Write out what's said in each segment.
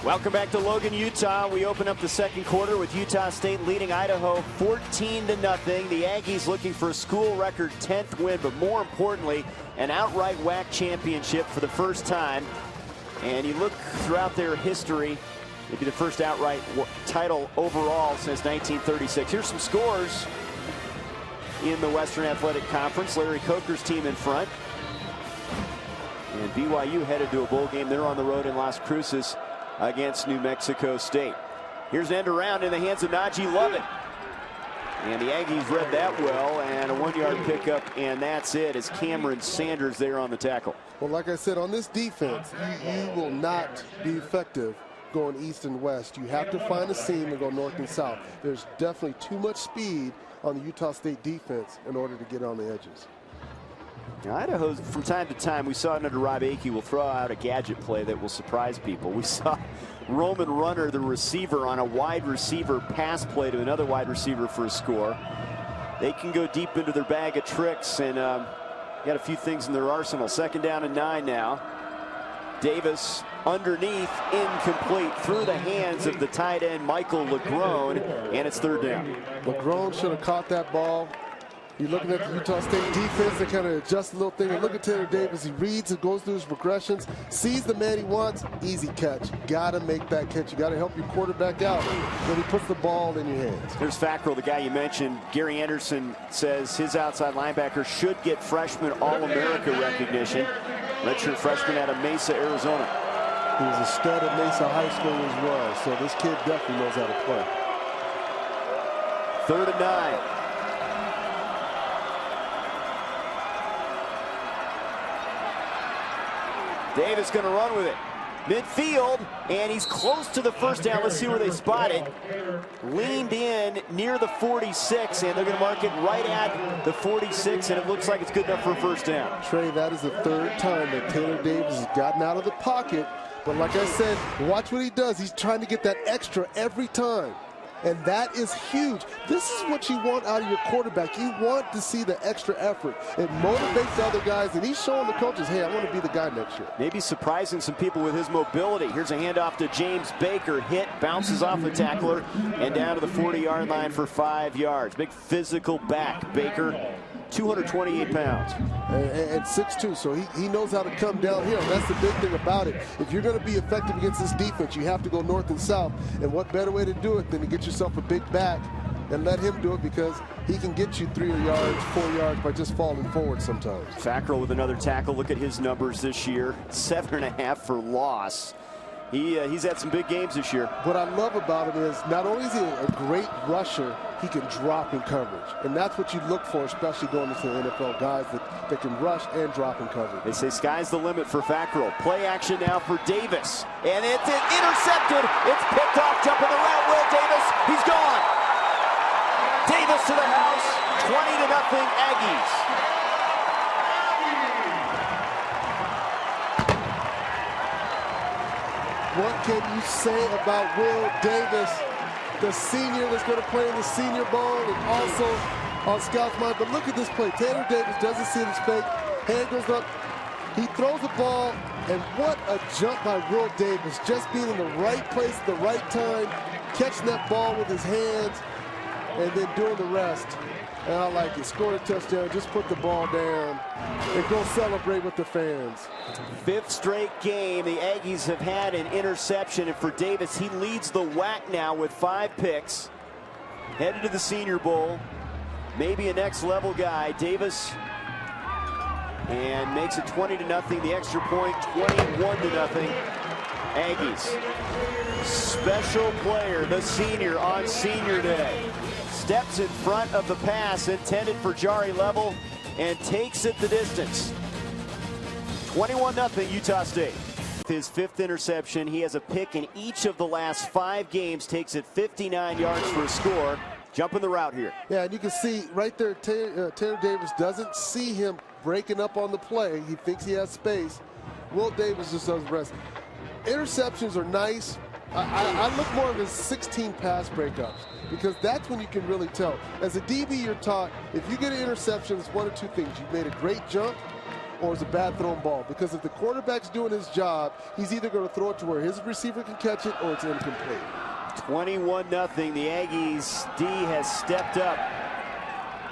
Welcome back to Logan, Utah. We open up the second quarter with Utah State leading Idaho 14-0. The Aggies looking for a school record 10th win, but more importantly, an outright WAC championship for the first time. And you look throughout their history, it'd be the first outright title overall since 1936. Here's some scores in the Western Athletic Conference. Larry Coker's team in front. And BYU headed to a bowl game. They're on the road in Las Cruces against New Mexico State. Here's an end around in the hands of Najee Lovett. And the Aggies read that well, and a 1-yard pickup, and that's it, as Cameron Sanders there on the tackle. Well, like I said, on this defense, you will not be effective going east and west. You have to find a seam and go north and south. There's definitely too much speed on the Utah State defense in order to get on the edges. Now, Idaho, from time to time, we saw it under Rob Akey, will throw out a gadget play that will surprise people. We saw Roman Runner, the receiver, on a wide receiver pass play to another wide receiver for a score. They can go deep into their bag of tricks and got a few things in their arsenal. 2nd down and 9 now. Davis underneath, incomplete, through the hands of the tight end Michael Legrone, and it's 3rd down. Legrone should have caught that ball. You're looking at the Utah State defense. They kind of adjust a little thing. And look at Taylor Davis. He reads and goes through his progressions, sees the man he wants. Easy catch. Got to make that catch. You got to help your quarterback out when he puts the ball in your hands. There's Fackrell, the guy you mentioned. Gary Anderson says his outside linebacker should get freshman All-America recognition. Redshirt freshman out of Mesa, Arizona. He was a stud at Mesa High School as well, so this kid definitely knows how to play. 3rd and 9. Davis going to run with it. Midfield, and he's close to the first down. Let's see where they spot it. Leaned in near the 46, and they're going to mark it right at the 46, and it looks like it's good enough for a first down. Trey, that is the 3rd time that Taylor Davis has gotten out of the pocket. But like I said, watch what he does. He's trying to get that extra every time. And that is huge. This is what you want out of your quarterback. You want to see the extra effort. It motivates the other guys, and he's showing the coaches, hey, I want to be the guy next year. Maybe surprising some people with his mobility. Here's a handoff to James Baker. Hit, bounces off the tackler, and down to the 40-yard line for 5 yards. Big physical back, Baker. 228 pounds. And 6'2", so he knows how to come downhill. That's the big thing about it. If you're going to be effective against this defense, you have to go north and south. And what better way to do it than to get yourself a big back and let him do it, because he can get you 3 yards, 4 yards by just falling forward sometimes. Fackrell with another tackle. Look at his numbers this year. 7.5 for loss. He's had some big games this year. What I love about him is not only is he a great rusher, he can drop in coverage. And that's what you look for, especially going into the NFL, guys that can rush and drop in coverage. They say sky's the limit for Fackrell. Play action now for Davis. And it's intercepted. It's picked off, jumping the route. Will Davis, he's gone. Davis to the house, 20-0 Aggies. What can you say about Will Davis, the senior that's going to play in the Senior Bowl and also on Scout's mind? But look at this play. Taylor Davis doesn't see his fake. Hand goes up. He throws the ball, and what a jump by Will Davis. Just being in the right place at the right time, catching that ball with his hands, and then doing the rest. And I like it. Scored a touchdown, just put the ball down, and go celebrate with the fans. 5th straight game the Aggies have had an interception, and for Davis, he leads the WAC now with 5 picks. Headed to the Senior Bowl, maybe a next level guy. Davis, and makes it 20-0. The extra point, 21-0 Aggies. Special player, the senior on Senior Day. Steps in front of the pass intended for Jari Level and takes it the distance. 21-0 Utah State. His 5th interception. He has a pick in each of the last 5 games. Takes it 59 yards for a score. Jumping the route here. Yeah, and you can see right there, Taylor Davis doesn't see him breaking up on the play. He thinks he has space. Will Davis just does the rest. Interceptions are nice. I look more of his 16 pass breakups, because that's when you can really tell. As a DB, you're taught if you get an interception, it's one of two things. You've made a great jump, or it's a bad thrown ball. Because if the quarterback's doing his job, he's either going to throw it to where his receiver can catch it or it's incomplete. 21-0. The Aggies D has stepped up.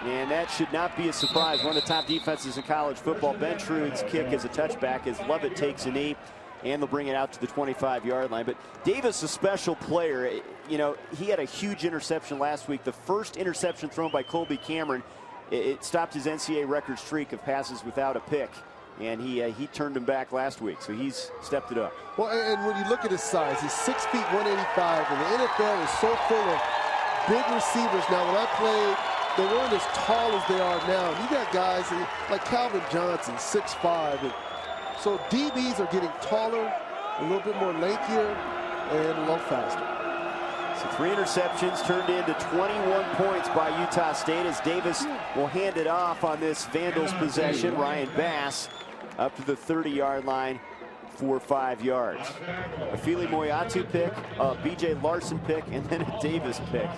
And that should not be a surprise. One of the top defenses in college football. Ben Trude's kick is a touchback as Lovett takes a knee. And they'll bring it out to the 25-yard line. But Davis, a special player. You know, he had a huge interception last week. The first interception thrown by Colby Cameron, it stopped his NCAA record streak of passes without a pick. And he turned him back last week, so he's stepped it up. Well, and when you look at his size, he's 6 feet 185, and the NFL is so full of big receivers. Now, when I played, they weren't as tall as they are now. You got guys like Calvin Johnson, 6'5", and so DBs are getting taller, a little bit more lankier, and a little faster. So 3 interceptions turned into 21 points by Utah State as Davis will hand it off on this Vandals possession. Ryan Bass up to the 30-yard line for 5 yards. A Fili Moyatu pick, a B.J. Larson pick, and then a Davis pick.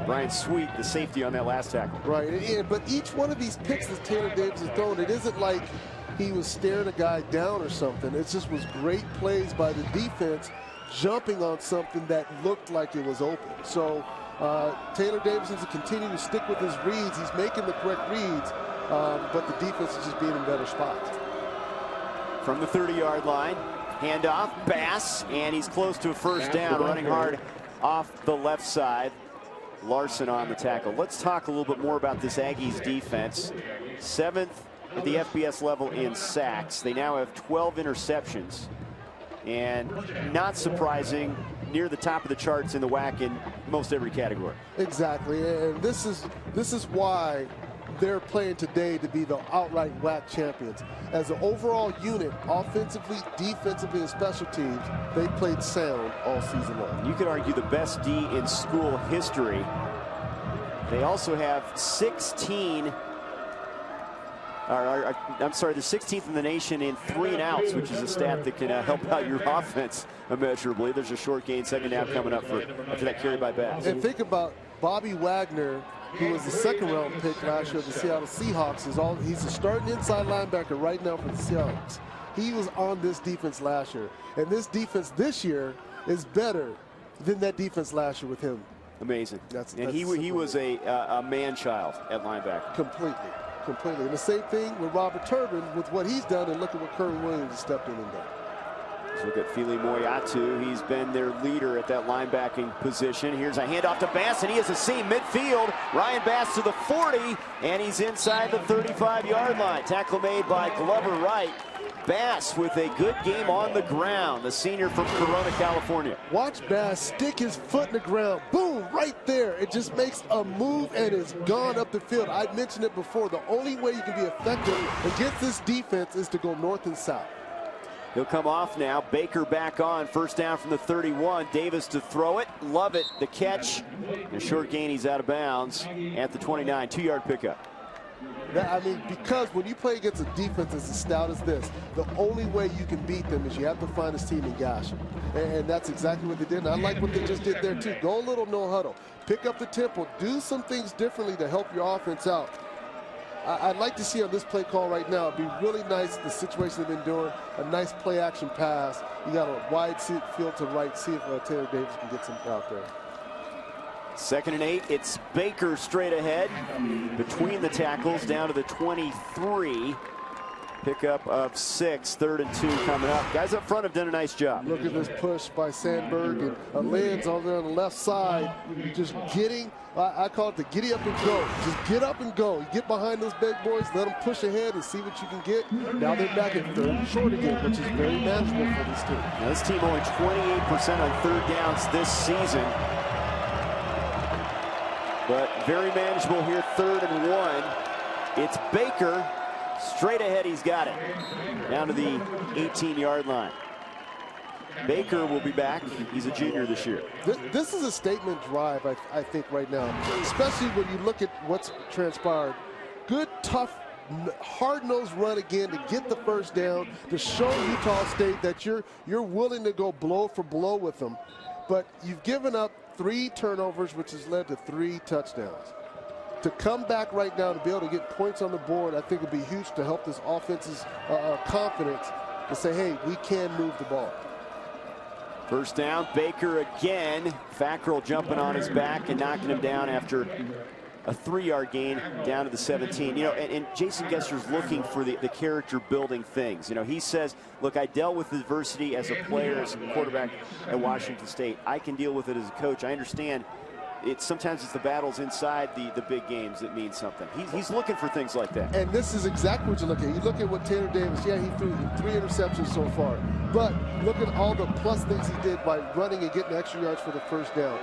Brian Sweet, the safety on that last tackle. Right, but each one of these picks that Taylor Davis has thrown, it isn't like he was staring a guy down or something. It just was great plays by the defense, jumping on something that looked like it was open. So Taylor Davis needs to continue to stick with his reads. He's making the correct reads, but the defense is just being in better spots. From the 30-yard line, handoff, Bass, and he's close to a first down, running hard off the left side. Larson on the tackle. Let's talk a little bit more about this Aggies defense. 7th at the FBS level in sacks. They now have 12 interceptions. And not surprising, near the top of the charts in the WAC in most every category. Exactly, and this is why they're playing today to be the outright WAC champions. As an overall unit, offensively, defensively, and special teams, they played sound all season long. You could argue the best D in school history. They also have 16. I'm sorry, the 16th in the nation in 3 and outs, which is a stat that can help out your offense immeasurably. There's a short gain, second down coming up after that carry by Bass. And think about Bobby Wagner, who was the 2nd-round pick last year of the Seattle Seahawks. He's a starting inside linebacker right now for the Seahawks. He was on this defense last year. And this defense this year is better than that defense last year with him. Amazing. He was a man-child at linebacker. Completely. And the same thing with Robert Turbin with what he's done, and look at what Kerwin Williams has stepped in and done. Let's look at Fili Moyatu. He's been their leader at that linebacking position. Here's a handoff to Bass, and he has a seam midfield. Ryan Bass to the 40, and he's inside the 35-yard line. Tackle made by Glover Wright. Bass with a good game on the ground, the senior from Corona, California. Watch Bass stick his foot in the ground. Boom, right there. It just makes a move and it's gone up the field. I mentioned it before. The only way you can be effective against this defense is to go north and south. He'll come off now. Baker back on. First down from the 31. Davis to throw it. Lovett the catch. A short gain. He's out of bounds at the 29. 2-yard pickup. Because when you play against a defense as stout as this, the only way you can beat them is you have to find his team and gash them. And that's exactly what they did. And I like what they just did there, too. Go a little no huddle. Pick up the tempo. Do some things differently to help your offense out. I'd like to see on this play call right now, it'd be really nice, the situation they've been doing, a nice play-action pass. You got a wide field to right, see if Taylor Davis can get something out there. 2nd and 8. It's Baker straight ahead between the tackles down to the 23. Pickup of 6. 3rd and 2 coming up. Guys up front have done a nice job. Look at this push by Sandberg and Lynn's over there on the left side. Just getting, I call it the giddy up and go. Just get up and go. You get behind those big boys, let them push ahead and see what you can get. Now they're back at 3rd and short again, which is very manageable for this team. Now this team only 28% on 3rd downs this season. But very manageable here, 3rd and 1. It's Baker. Straight ahead, he's got it. Down to the 18-yard line. Baker will be back. He's a junior this year. This is a statement drive, I think, right now. Especially when you look at what's transpired. Good, tough, hard-nosed run again to get the first down, to show Utah State that you're willing to go blow for blow with them. But you've given up 3 turnovers, which has led to 3 touchdowns. to come back right now to be able to get points on the board, I think would be huge to help this offense's confidence to say, hey, we can move the ball. First down, Baker again. Fackrell jumping on his back and knocking him down after a 3-yard gain down to the 17. You know, and Jason Gesser's looking for the character building things. You know, he says, look, I dealt with adversity as a player, as a quarterback at Washington State. I can deal with it as a coach. I understand sometimes it's the battles inside the big games that mean something. He's looking for things like that. And this is exactly what you look at. You look at what Taylor Davis, yeah, he threw 3 interceptions so far. But look at all the plus things he did by running and getting extra yards for the first down.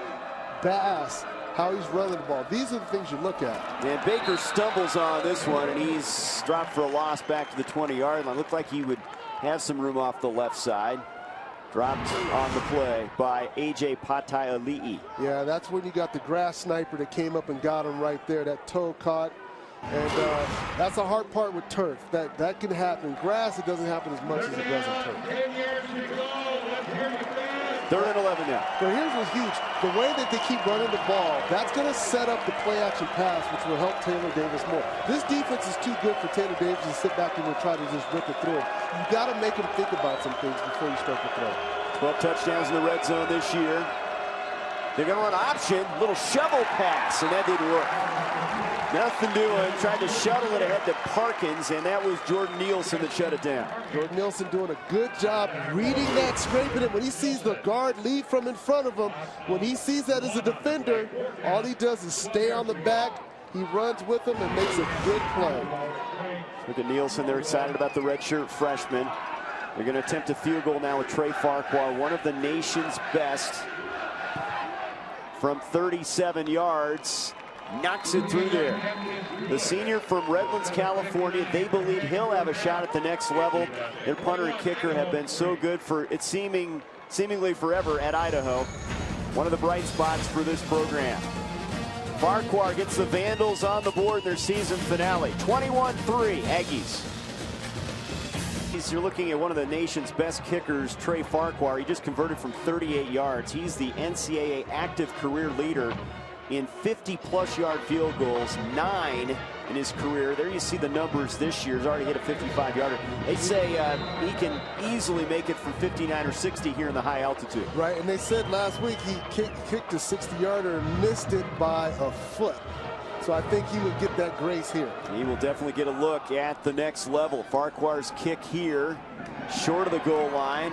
Bass, how he's running the ball. These are the things you look at. And Baker stumbles on this one, and he's dropped for a loss back to the 20-yard line. Looked like he would have some room off the left side. Dropped on the play by A.J. Pataiali'i. Yeah, that's when you got the grass sniper that came up and got him right there. That toe caught. And that's the hard part with turf. That can happen. Grass, it doesn't happen as much as it does in turf. 3rd and 11 now. But here's what's huge. The way that they keep running the ball, that's going to set up the play-action pass, which will help Taylor Davis more. This defense is too good for Taylor Davis to sit back and try to just rip it through. You got to make him think about some things before you start to throw. 12 touchdowns in the red zone this year. They're going to run option, little shovel pass, and that didn't work. Nothing doing, tried to shuttle it ahead to Parkins, and that was Jordan Nielsen that shut it down. Jordan Nielsen doing a good job reading that, scraping it. When he sees the guard lead from in front of him, when he sees that as a defender, all he does is stay on the back. He runs with him and makes a good play. Look at Nielsen. They're excited about the redshirt freshman. They're going to attempt a field goal now with Trey Farquhar, one of the nation's best, from 37 yards. Knocks it through there. The senior from Redlands, California, they believe he'll have a shot at the next level. Their punter and kicker have been so good for it seemingly forever at Idaho. One of the bright spots for this program. Farquhar gets the Vandals on the board in their season finale. 21-3 Aggies. You're looking at one of the nation's best kickers, Trey Farquhar. He just converted from 38 yards. He's the NCAA active career leader in 50-plus yard field goals, 9 in his career. There you see the numbers this year. He's already hit a 55-yarder. They say he can easily make it from 59 or 60 here in the high altitude. Right, and they said last week he kicked a 60-yarder and missed it by a foot. So I think he would get that grace here. He will definitely get a look at the next level. Farquhar's kick here, short of the goal line.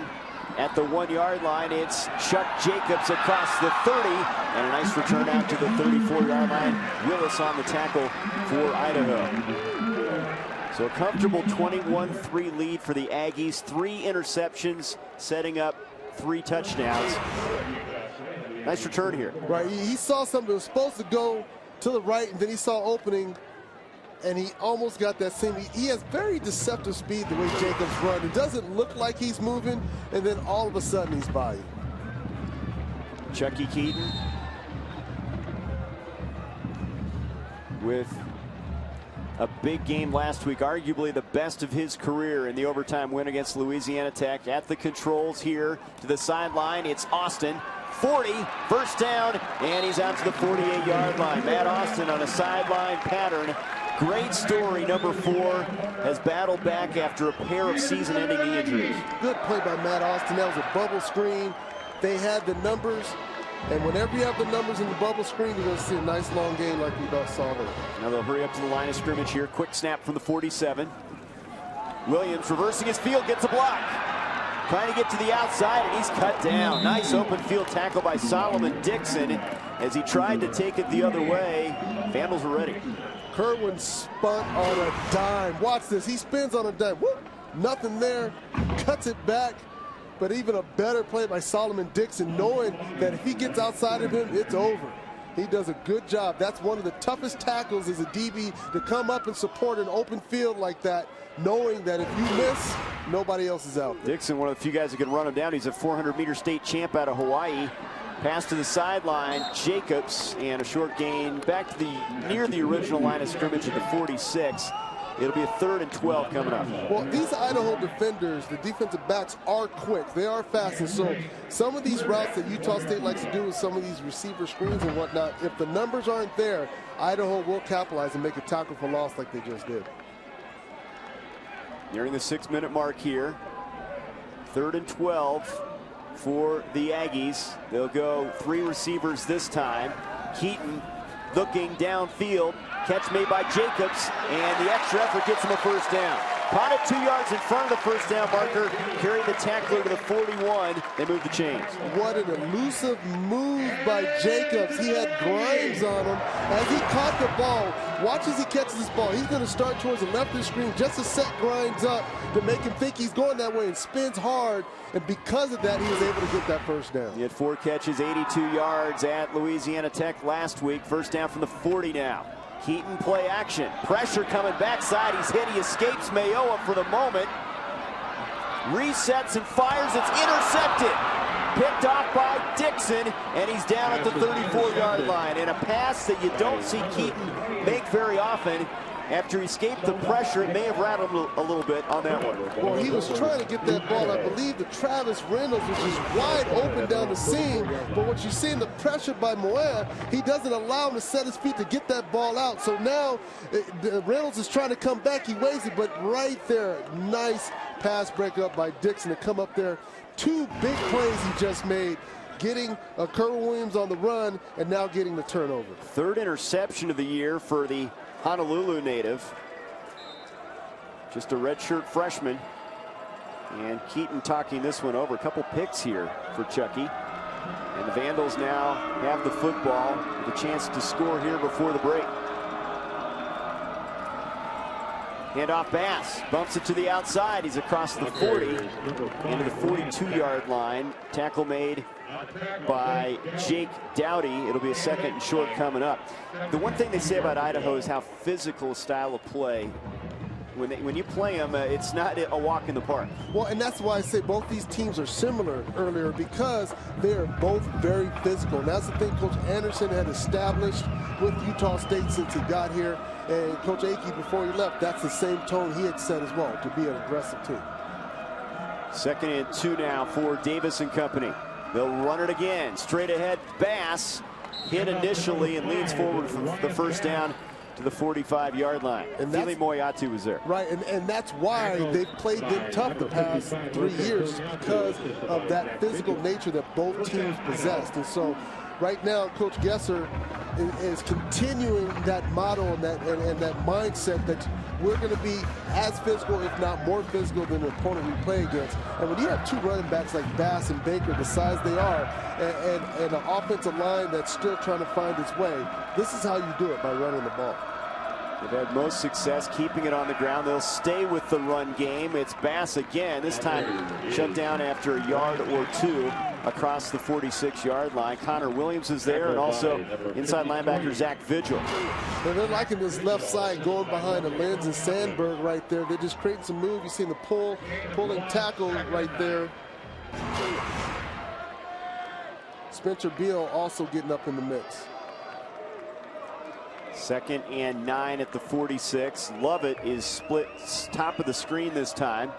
At the 1-yard line, it's Chuck Jacobs across the 30, and a nice return out to the 34-yard line. Willis on the tackle for Idaho. So a comfortable 21-3 lead for the Aggies. 3 interceptions, setting up 3 touchdowns. Nice return here. Right, he saw something that was supposed to go to the right, and then he saw opening, and he almost got that same. He has very deceptive speed the way Jacobs runs. It doesn't look like he's moving, and then all of a sudden he's by you. Chucky Keaton with a big game last week, arguably the best of his career in the overtime win against Louisiana Tech. At the controls here to the sideline, it's Austin. 40, first down, and he's out to the 48-yard line. Matt Austin on a sideline pattern. Great story. Number 4 has battled back after a pair of season-ending knee injuries. Good play by Matt Austin. That was a bubble screen. They had the numbers, and whenever you have the numbers in the bubble screen, you're going to see a nice long game like we saw there. Now they'll hurry up to the line of scrimmage here. Quick snap from the 47. Williams reversing his field, gets a block. Trying to get to the outside, and he's cut down. Nice open field tackle by Solomon Dixon as he tried to take it the other way. Vandals were ready. Kerwin spun on a dime. Watch this. He spins on a dime. Whoop. Nothing there. Cuts it back. But even a better play by Solomon Dixon, knowing that if he gets outside of him, it's over. He does a good job. That's one of the toughest tackles as a DB, to come up and support an open field like that, knowing that if you miss, nobody else is out there. Dixon, one of the few guys that can run him down. He's a 400-meter state champ out of Hawaii. Pass to the sideline, Jacobs, and a short gain back to near the original line of scrimmage at the 46. It'll be a 3rd and 12 coming up. Well, these Idaho defenders, the defensive backs, are quick. They are fast. And so some of these routes that Utah State likes to do with some of these receiver screens and whatnot, if the numbers aren't there, Idaho will capitalize and make a tackle for loss like they just did. Nearing the 6-minute mark here. 3rd and 12 for the Aggies. They'll go 3 receivers this time. Keaton looking downfield. Catch made by Jacobs, and the extra effort gets him a first down. Caught it 2 yards in front of the first down marker. Carried the tackler to the 41. They move the chains. What an elusive move by Jacobs. He had Grimes on him. As he caught the ball, watch as he catches this ball. He's going to start towards the left of the screen just to set Grimes up to make him think he's going that way, and spins hard. And because of that, he was able to get that first down. He had 4 catches, 82 yards at Louisiana Tech last week. First down from the 40 now. Keaton play action. Pressure coming backside. He's hit. He escapes Mayoa for the moment. Resets and fires. It's intercepted. Picked off by Dixon, and he's down at the 34-yard line. And a pass that you don't see Keaton make very often. After he escaped the pressure, it may have rattled a little bit on that one. Well, he was trying to get that ball, I believe, to Travis Reynolds, which is wide open down the seam. But what you see in the pressure by Moya, he doesn't allow him to set his feet to get that ball out. So now Reynolds is trying to come back. He waves it, but right there, nice pass breakup by Dixon to come up there. 2 big plays he just made, getting Kerr Williams on the run and now getting the turnover. 3rd interception of the year for the Honolulu native. Just a redshirt freshman. And Keaton talking this one over. A couple picks here for Chucky. And the Vandals now have the football with a chance to score here before the break. Handoff Bass. Bumps it to the outside. He's across the 40 into the 42-yard line. Tackle made by Jake Dowdy. It'll be a 2nd and short coming up. The one thing they say about Idaho is how physical style of play. When you play them, it's not a walk in the park. Well, and that's why I say both these teams are similar earlier, because they are both very physical. And that's the thing Coach Anderson had established with Utah State since he got here. And Coach Akey, before he left, that's the same tone he had set as well, to be an aggressive team. 2nd and 2 now for Davis and company. They'll run it again. Straight ahead, Bass hit initially and leans forward for the first down to the 45-yard line. And Fili Moiatu was there. Right, and that's why they've played them tough the past 3 years, because of that physical nature that both teams possessed. And so right now, Coach Gesser is continuing that motto and that mindset that we're going to be as physical, if not more physical, than the opponent we play against. And when you have 2 running backs like Bass and Baker, the size they are, and an offensive line that's still trying to find its way, this is how you do it, by running the ball. They've had most success keeping it on the ground. They'll stay with the run game. It's Bass again, this time shut down after a yard or 2 across the 46-yard line. Connor Williams is there, and also inside linebacker Zach Vigil. And they're liking this left side going behind the Lenz and Sandberg right there. They're just creating some move. You've seen the pulling tackle right there. Spencer Beal also getting up in the mix. 2nd and 9 at the 46. Lovett is split top of the screen this time.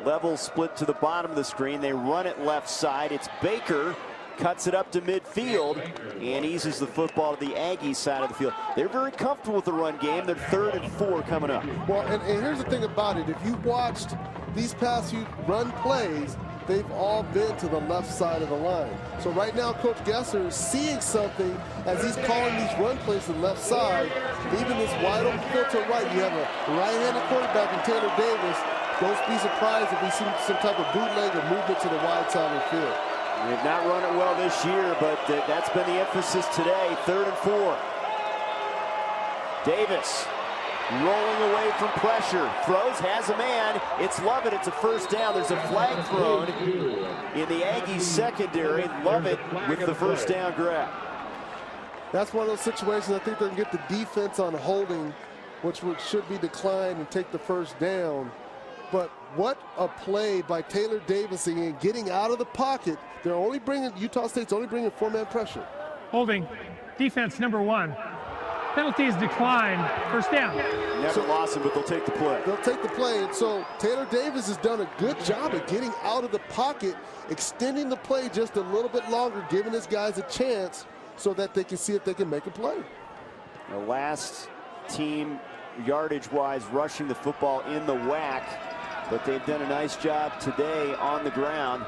Level split to the bottom of the screen. They run it left side. It's Baker. Cuts it up to midfield and eases the football to the Aggies side of the field. They're very comfortable with the run game. They're 3rd and 4 coming up. Well, and here's the thing about it. If you watched these past few run plays, they've all been to the left side of the line. So right now, Coach Gesser is seeing something as he's calling these run plays to the left side. Even this wide open field to the right, you have a right-handed quarterback in Taylor Davis. Don't be surprised if we see some type of bootleg or movement to the wide side of the field. They've not run it well this year, but that's been the emphasis today. 3rd and 4. Davis rolling away from pressure. Throws, has a man. It's Lovett. It's a first down. There's a flag thrown in the Aggies secondary. Lovett with the first down grab. That's one of those situations I think they can get the defense on holding, which should be declined, and take the first down. But what a play by Taylor Davis again, getting out of the pocket. They're only bringing, Utah State's only bringing 4-man pressure. Holding, defense number 1. Penalties decline. First down. Never lost him, but they'll take the play. They'll take the play. And so Taylor Davis has done a good job of getting out of the pocket, extending the play just a little bit longer, giving his guys a chance so that they can see if they can make a play. The last team yardage-wise rushing the football in the WAC, but they've done a nice job today on the ground.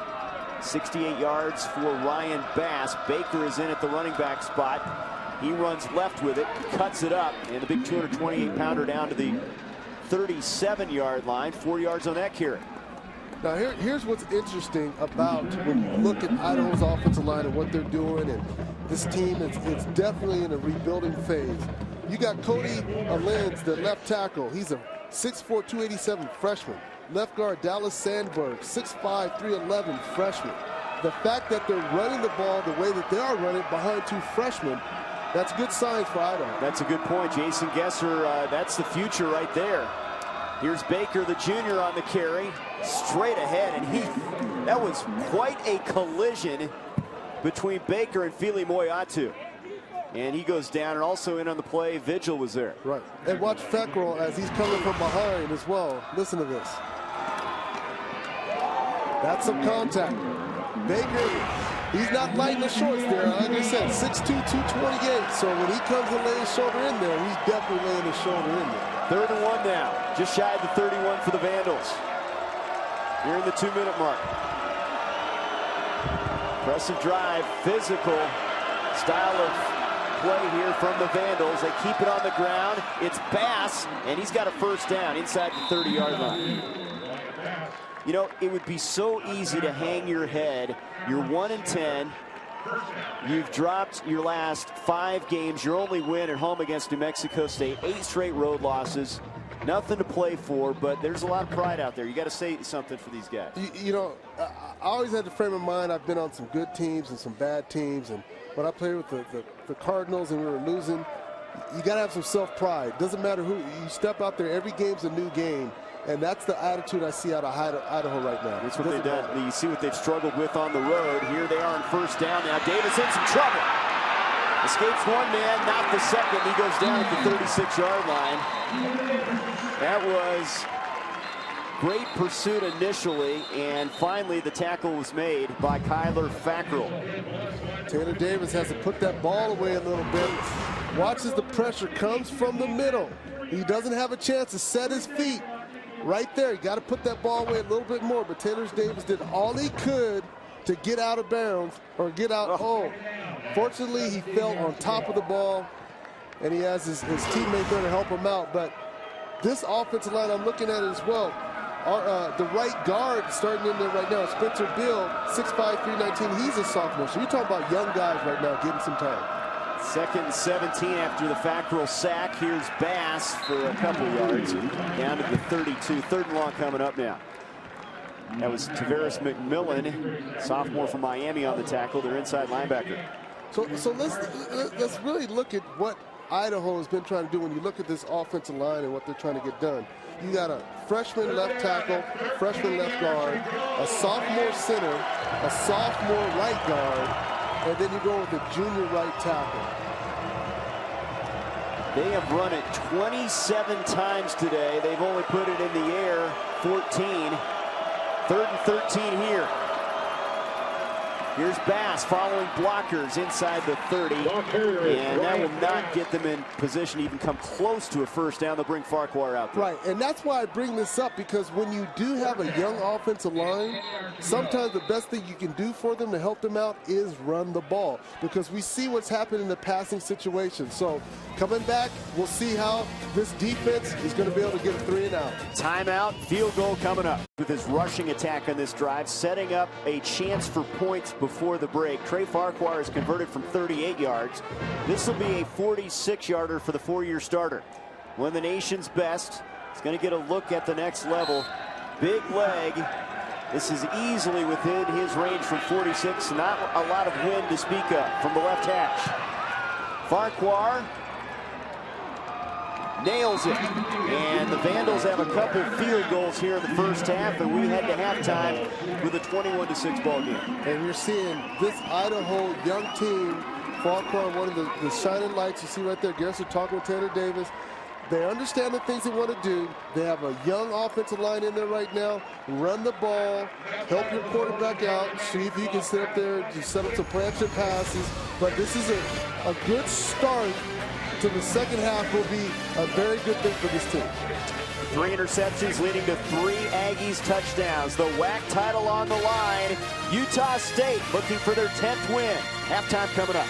68 yards for Ryan Bass. Baker is in at the running back spot. He runs left with it, cuts it up, and the big 228-pounder down to the 37-yard line. 4 yards on that carry. Now here's what's interesting about when you look at Idaho's offensive line and what they're doing, and this team is definitely in a rebuilding phase. You got Cody Lenz, the left tackle. He's a 6'4", 287 freshman. Left guard Dallas Sandberg, 6'5", 311 freshman. The fact that they're running the ball the way that they are running behind two freshmen, that's good signs for Idaho. That's a good point. Jason Gesser, that's the future right there. Here's Baker, the junior, on the carry. Straight ahead, and that was quite a collision between Baker and Fili Moiatu. And he goes down, and also in on the play, Vigil was there. Right. And watch Fackrell as he's coming from behind as well. Listen to this. That's some contact. Baker, he's not lighting the shorts there. Like I said, 6'2", 228. So when he comes and lays his shoulder in there, he's definitely laying his shoulder in there. 3rd and 1 now. Just shy of the 31 for the Vandals. Here in the 2-minute mark. Impressive drive, physical style of play here from the Vandals. They keep it on the ground. It's Bass, and he's got a first down inside the 30-yard line. You know, it would be so easy to hang your head. You're 1-10. You've dropped your last 5 games. Your only win at home against New Mexico State. 8 straight road losses. Nothing to play for, but there's a lot of pride out there. You got to say something for these guys. You know, I always had the frame of mind. I've been on some good teams and some bad teams, and when I played with the Cardinals and we were losing, you got to have some self-pride. Doesn't matter who you step out there. Every game's a new game, and that's the attitude I see out of Idaho right now. That's what they've done. You see what they've struggled with on the road. Here they are on first down now. Davis in some trouble. Escapes one man, not the second. He goes down at the 36-yard line. That was great pursuit initially, and finally the tackle was made by Kyler Fackrell. Taylor Davis has to put that ball away a little bit. Watches the pressure, comes from the middle. He doesn't have a chance to set his feet. Right there, you got to put that ball away a little bit more, but Taylor Davis did all he could to get out of bounds or get out. Oh, fortunately, he fell on top of the ball, and he has his teammate there to help him out. But this offensive line, I'm looking at it as well. The right guard starting in there right now, Spencer Bill, 6'5", 319. He's a sophomore. So you're talking about young guys right now getting some time. 2nd and 17 after the Fackrell sack. Here's Bass for a couple yards down to the 32. 3rd and long coming up now. That was Tavares McMillan, sophomore from Miami, on the tackle, their inside linebacker. So let's really look at what Idaho has been trying to do when you look at this offensive line and what they're trying to get done. You got a freshman left tackle, freshman left guard, a sophomore center, a sophomore right guard, and then you go with a junior right tackle. They have run it 27 times today. They've only put it in the air 14. 3rd and 13 here. Here's Bass following blockers inside the 30, and that will not get them in position to even come close to a first down. They'll bring Farquhar out there. Right, and that's why I bring this up, because when you do have a young offensive line, sometimes the best thing you can do for them to help them out is run the ball, because we see what's happened in the passing situation. So coming back, we'll see how this defense is going to be able to get a 3 and out. Timeout, field goal coming up. With his rushing attack on this drive, setting up a chance for points before the break. Trey Farquhar is converted from 38 yards. This will be a 46-yarder for the 4-year starter. One of the nation's best. He's going to get a look at the next level. Big leg. This is easily within his range from 46. Not a lot of wind to speak of from the left hash. Farquhar nails it, and the Vandals have a couple field goals here in the first half, and we head to halftime with a 21-6 ball game. And you're seeing this Idaho young team Farquhar, one of the shining lights you see right there. Garrison talking with Taylor Davis. They understand the things they want to do. They have a young offensive line in there right now. Run the ball, help your quarterback out, see if you can sit up there and set up some play-action passes. But this is a good start to the second half. Will be a very good thing for this team. 3 interceptions leading to 3 Aggies touchdowns. The WAC title on the line. Utah State looking for their 10th win. Halftime coming up.